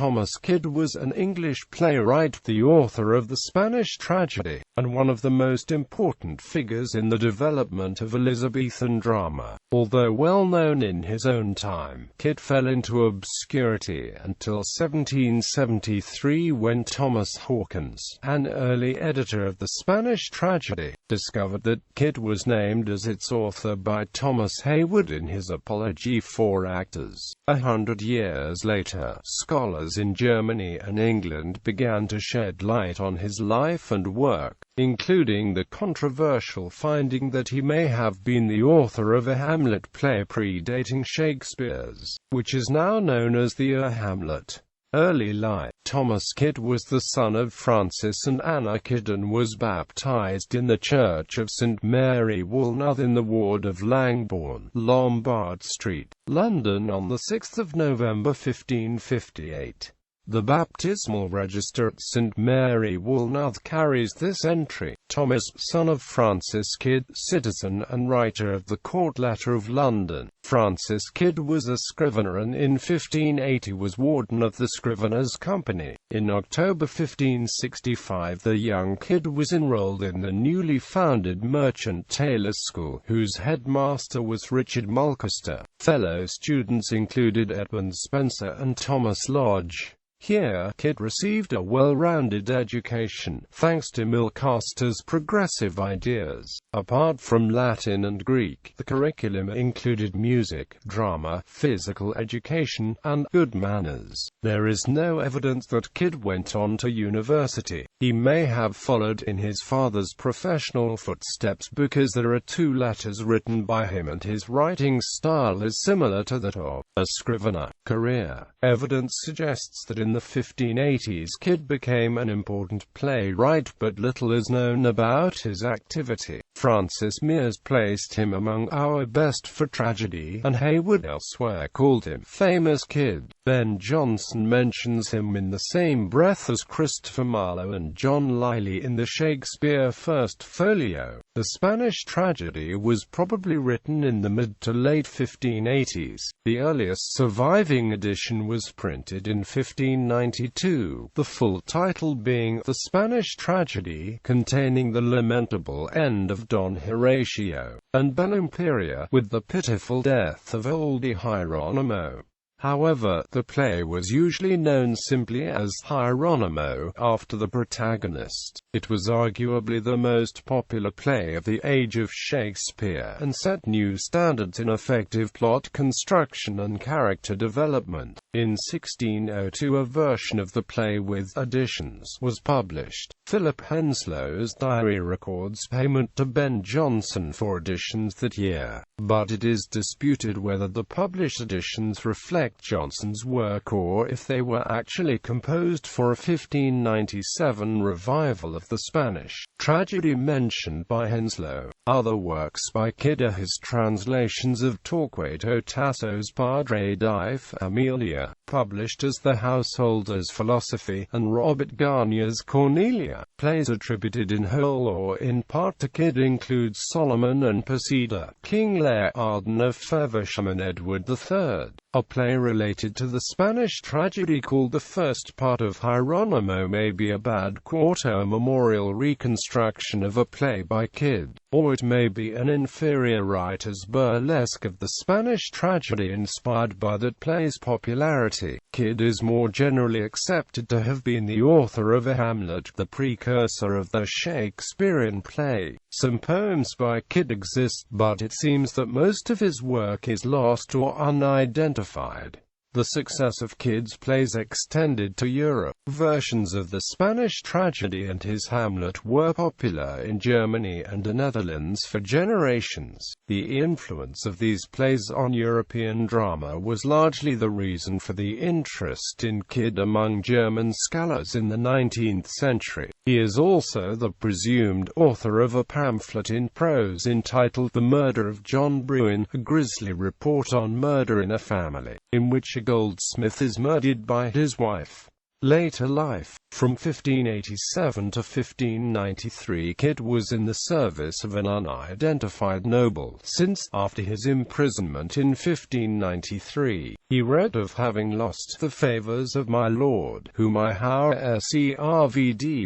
Thomas Kyd was an English playwright, the author of the Spanish tragedy, and one of the most important figures in the development of Elizabethan drama. Although well known in his own time, Kyd fell into obscurity until 1773, when Thomas Hawkins, an early editor of the Spanish tragedy, discovered that Kyd was named as its author by Thomas Heywood in his Apologie for Actors. 100 years later, scholars in Germany and England began to shed light on his life and work, including the controversial finding that he may have been the author of a Hamlet play predating Shakespeare's, which is now known as the Ur-Hamlet. Early life. Thomas Kyd was the son of Francis and Anna Kyd and was baptized in the Church of St. Mary Woolnoth in the ward of Langbourne, Lombard Street, London on 6 November 1558. The baptismal register at St. Mary Woolnoth carries this entry: Thomas, son of Francis Kyd, citizen and writer of the Court Letter of London. Francis Kyd was a scrivener and in 1580 was warden of the Scriveners' Company. In October 1565 the young Kyd was enrolled in the newly founded Merchant Taylors' School, whose headmaster was Richard Mulcaster. Fellow students included Edmund Spenser and Thomas Lodge. Here, Kyd received a well-rounded education, thanks to Mulcaster's progressive ideas. Apart from Latin and Greek, the curriculum included music, drama, physical education, and good manners. There is no evidence that Kyd went on to university. He may have followed in his father's professional footsteps because there are 2 letters written by him and his writing style is similar to that of a scrivener. Career evidence suggests that in the 1580s Kyd became an important playwright, but little is known about his activity. Francis Mears placed him among our best for tragedy, and Heywood elsewhere called him famous Kyd. Ben Jonson mentions him in the same breath as Christopher Marlowe and John Lyly in the Shakespeare First Folio. The Spanish tragedy was probably written in the mid to late 1580s. The earliest surviving edition was printed in 1592, the full title being The Spanish Tragedy, containing the lamentable end of Don Horatio, and Bellimperia, with the pitiful death of old Hieronymo. However, the play was usually known simply as Hieronymo, after the protagonist. It was arguably the most popular play of the age of Shakespeare, and set new standards in effective plot construction and character development. In 1602 a version of the play with additions was published. Philip Henslow's diary records payment to Ben Jonson for additions that year, but it is disputed whether the published editions reflect Jonson's work or if they were actually composed for a 1597 revival of the Spanish tragedy mentioned by Henslow. Other works by Kyd are his translations of Torquato Tasso's Padre di Familia, published as The Householder's Philosophy, and Robert Garnier's Cornelia. Plays attributed in whole or in part to Kyd include Solomon and Persida, King Lear Arden of Feversham and Edward III. A play related to the Spanish tragedy called The First Part of Hieronymo may be a bad quarto memorial reconstruction of a play by Kyd, or it may be an inferior writer's burlesque of the Spanish tragedy inspired by that play's popularity. Kyd is more generally accepted to have been the author of a Hamlet, the precursor of the Shakespearean play. Some poems by Kyd exist, but it seems that most of his work is lost or unidentified. The success of Kyd's plays extended to Europe. Versions of the Spanish tragedy and his Hamlet were popular in Germany and the Netherlands for generations. The influence of these plays on European drama was largely the reason for the interest in Kyd among German scholars in the 19th century. He is also the presumed author of a pamphlet in prose entitled The Murder of John Bruin, a grisly report on murder in a family, in which a goldsmith is murdered by his wife. Later life. From 1587 to 1593, Kyd was in the service of an unidentified noble, since, after his imprisonment in 1593, he wrote of having lost the favours of my lord, whom I have served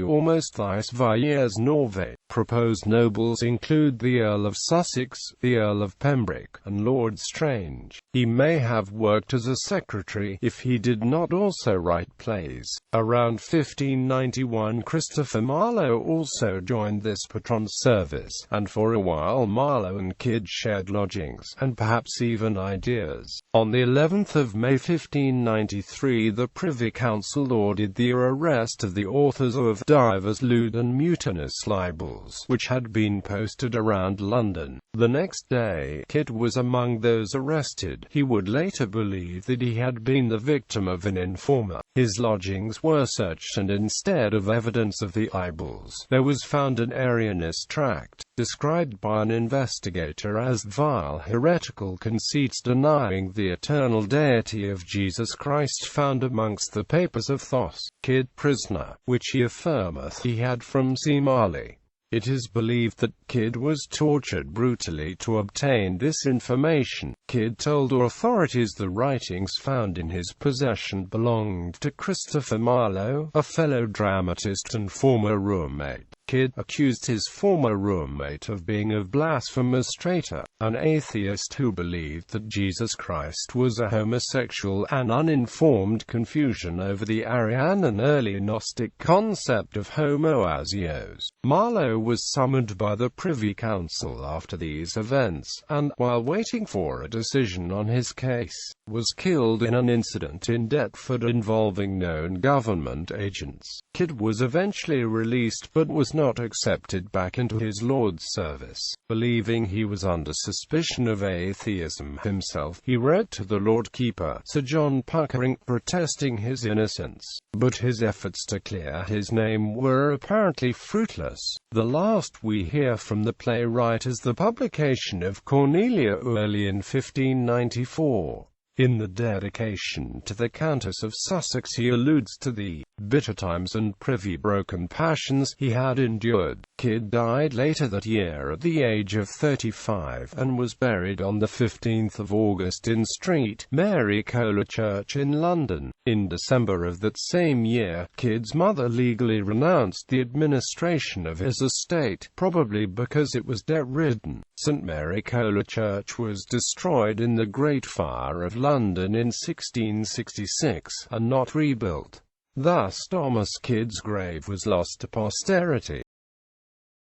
almost thrice years Norve. Proposed nobles include the Earl of Sussex, the Earl of Pembroke, and Lord Strange. He may have worked as a secretary, if he did not also write plays. Around 1591, Christopher Marlowe also joined this patron's service, and for a while Marlowe and Kyd shared lodgings, and perhaps even ideas. On the 11th of May 1593, the Privy Council ordered the arrest of the authors of divers lewd and mutinous libels, which had been posted around London. The next day, Kyd was among those arrested. He would later believe that he had been the victim of an informer. His lodgings were searched, and instead of evidence of the libels, there was found an Arianist tract, described by an investigator as vile heretical conceits denying the eternal deity of Jesus Christ, found amongst the papers of Thomas Kyd, prisoner, which he affirmeth he had from C. Marley. It is believed that Kyd was tortured brutally to obtain this information. Kyd told authorities the writings found in his possession belonged to Christopher Marlowe, a fellow dramatist and former roommate. Kyd accused his former roommate of being a blasphemous traitor, an atheist who believed that Jesus Christ was a homosexual, and uninformed confusion over the Arian and early Gnostic concept of homoousios. Marlowe was summoned by the Privy Council after these events, and, while waiting for a decision on his case, was killed in an incident in Deptford involving known government agents. Kyd was eventually released, but was not accepted back into his lord's service. Believing he was under suspicion of atheism himself, he wrote to the Lord Keeper, Sir John Puckering, protesting his innocence. But his efforts to clear his name were apparently fruitless. The last we hear from the playwright is the publication of Cornelia early in 1594. In the dedication to the Countess of Sussex he alludes to the bitter times and privy broken passions he had endured. Kyd died later that year at the age of 35, and was buried on the 15th of August in St. Mary Coler Church in London. In December of that same year, Kyd's mother legally renounced the administration of his estate, probably because it was debt-ridden. St. Mary Coler Church was destroyed in the Great Fire of London in 1666, and not rebuilt. Thus Thomas Kyd's grave was lost to posterity.